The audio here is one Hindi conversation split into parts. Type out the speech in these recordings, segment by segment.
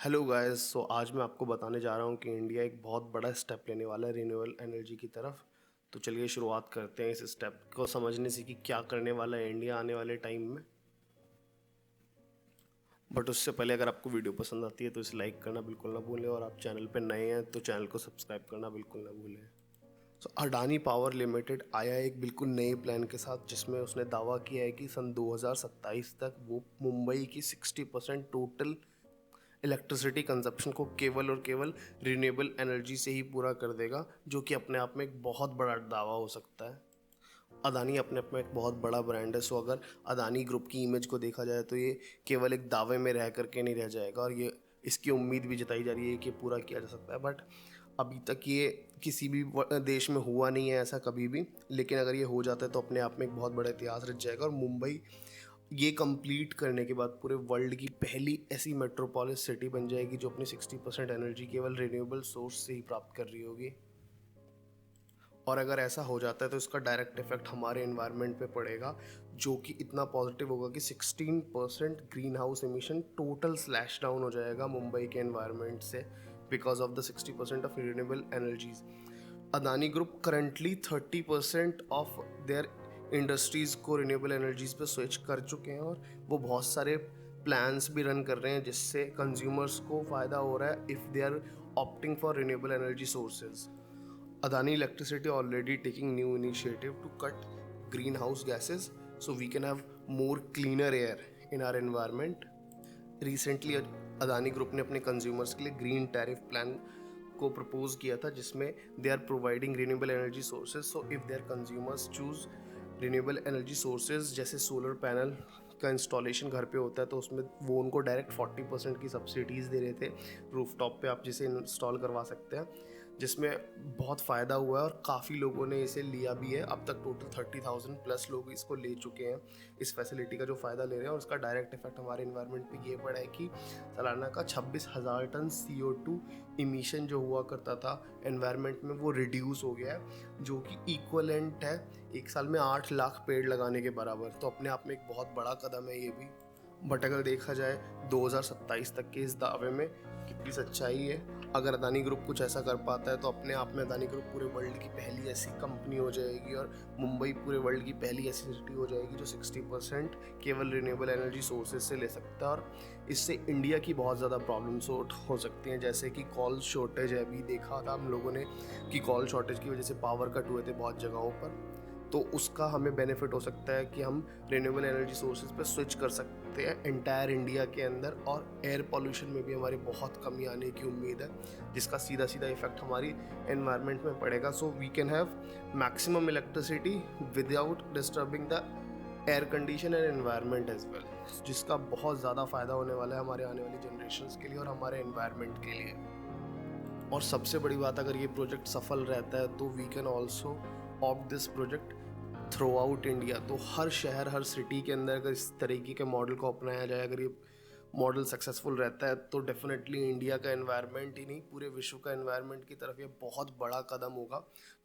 Hello guys. आज मैं आपको बताने जा रहा हूँ कि इंडिया एक बहुत बड़ा स्टेप लेने वाला है रिन्यूएबल एनर्जी की तरफ। तो चलिए शुरुआत करते हैं इस स्टेप को समझने से कि क्या करने वाला है इंडिया आने वाले टाइम में। बट उससे पहले अगर आपको वीडियो पसंद आती है तो इसे लाइक करना बिल्कुल ना भूलें, और आप चैनल पर नए हैं तो चैनल को सब्सक्राइब करना बिल्कुल ना भूलें। अडानी पावर लिमिटेड आया एक बिल्कुल नए प्लान के साथ, जिसमें उसने दावा किया है कि सन 2027 तक वो मुंबई की 60% टोटल इलेक्ट्रिसिटी कंजप्शन को केवल और केवल रिन्यूएबल एनर्जी से ही पूरा कर देगा, जो कि अपने आप में एक बहुत बड़ा दावा हो सकता है। अदानी अपने आप में एक बहुत बड़ा ब्रांड है। अगर अदानी ग्रुप की इमेज को देखा जाए तो ये केवल एक दावे में रह करके नहीं रह जाएगा, और ये इसकी उम्मीद भी जताई जा रही है कि पूरा किया जा सकता है। बट अभी तक ये किसी भी देश में हुआ नहीं है ऐसा कभी भी, लेकिन अगर ये हो जाता है तो अपने आप में एक बहुत बड़ा इतिहास रच जाएगा। और मुंबई ये कंप्लीट करने के बाद पूरे वर्ल्ड की पहली ऐसी मेट्रोपोलिस सिटी बन जाएगी जो अपनी 60% एनर्जी केवल रिन्यूएबल सोर्स से ही प्राप्त कर रही होगी। और अगर ऐसा हो जाता है तो इसका डायरेक्ट इफेक्ट हमारे एनवायरनमेंट पे पड़ेगा, जो कि इतना पॉजिटिव होगा कि 16% green house emission total slash down हो जाएगा मुंबई के एनवायरनमेंट से, because of the 60% of renewable energies. Adani group currently 30% of their industries को रिन्यूएबल एनर्जीज़ पे स्विच कर चुके हैं, और वो बहुत सारे प्लान्स भी रन कर रहे हैं जिससे कंज्यूमर्स को फ़ायदा हो रहा है if they are opting for renewable energy sources. Adani Electricity already taking new initiative to cut greenhouse gases so we can have more cleaner air in our environment. Recently Adani group ने अपने कंज्यूमर्स के लिए ग्रीन टैरिफ प्लान को प्रपोज किया था, जिसमें they are providing renewable energy sources. So if their consumers choose renewable energy sources, जैसे सोलर पैनल का इंस्टॉलेशन घर पे होता है तो उसमें वो उनको डायरेक्ट 40% की सब्सिडीज़ दे रहे थे रूफटॉप पे आप जिसे इंस्टॉल करवा सकते हैं, जिसमें बहुत फ़ायदा हुआ है और काफ़ी लोगों ने इसे लिया भी है। अब तक टोटल 30,000 प्लस लोग इसको ले चुके हैं, इस फैसिलिटी का जो फ़ायदा ले रहे हैं। और उसका डायरेक्ट इफेक्ट हमारे इन्वायरमेंट पे ये पड़ा है कि सालाना का 26,000 टन CO2 इमिशन जो हुआ करता था एनवायरनमेंट में वो रिड्यूस हो गया है, जो कि इक्वलेंट है एक साल में 8 लाख पेड़ लगाने के बराबर। तो अपने आप में एक बहुत बड़ा कदम है ये भी। बट अगर देखा जाए 2027 तक के इस दावे में कितनी सच्चाई है, अगर अदानी ग्रुप कुछ ऐसा कर पाता है तो अपने आप में अदानी ग्रुप पूरे वर्ल्ड की पहली ऐसी कंपनी हो जाएगी, और मुंबई पूरे वर्ल्ड की पहली ऐसी सिटी हो जाएगी जो 60% केवल रिन्यूएबल एनर्जी सोर्सेज से ले सकता है। और इससे इंडिया की बहुत ज़्यादा प्रॉब्लम सॉर्ट हो सकती हैं, जैसे कि कॉल शॉर्टेज है। अभी देखा था हम लोगों ने कि कॉल शॉर्टेज की वजह से पावर कट हुए थे बहुत जगहों पर, तो उसका हमें बेनिफिट हो सकता है कि हम रिन्यूएबल एनर्जी सोर्सेज पे स्विच कर सकते हैं एंटायर इंडिया के अंदर। और एयर पॉल्यूशन में भी हमारी बहुत कमी आने की उम्मीद है, जिसका सीधा सीधा इफेक्ट हमारी एनवायरनमेंट में पड़ेगा। So we can have maximum electricity without disturbing the air condition and environment as well, जिसका बहुत ज़्यादा फ़ायदा होने वाला है हमारे आने वाली जनरेशन के लिए और हमारे एनवायरनमेंट के लिए। और सबसे बड़ी बात, अगर ये प्रोजेक्ट सफल रहता है तो we can also opt this project throughout India. तो हर शहर हर सिटी के अंदर अगर इस तरीके के मॉडल को अपनाया जाए, अगर ये मॉडल सक्सेसफुल रहता है तो डेफिनेटली इंडिया का एनवायरनमेंट ही नहीं पूरे विश्व का एनवायरनमेंट की तरफ ये बहुत बड़ा कदम होगा।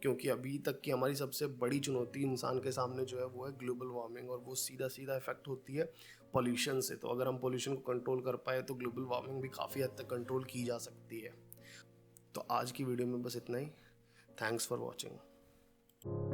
क्योंकि अभी तक की हमारी सबसे बड़ी चुनौती इंसान के सामने जो है वो है ग्लोबल वार्मिंग, और वो सीधा सीधा इफेक्ट होती है पॉल्यूशन से। तो अगर हम पॉल्यूशन को कंट्रोल कर पाए तो ग्लोबल वार्मिंग भी काफ़ी हद तक कंट्रोल की जा सकती है। तो आज की वीडियो में बस इतना ही। Thanks for watching.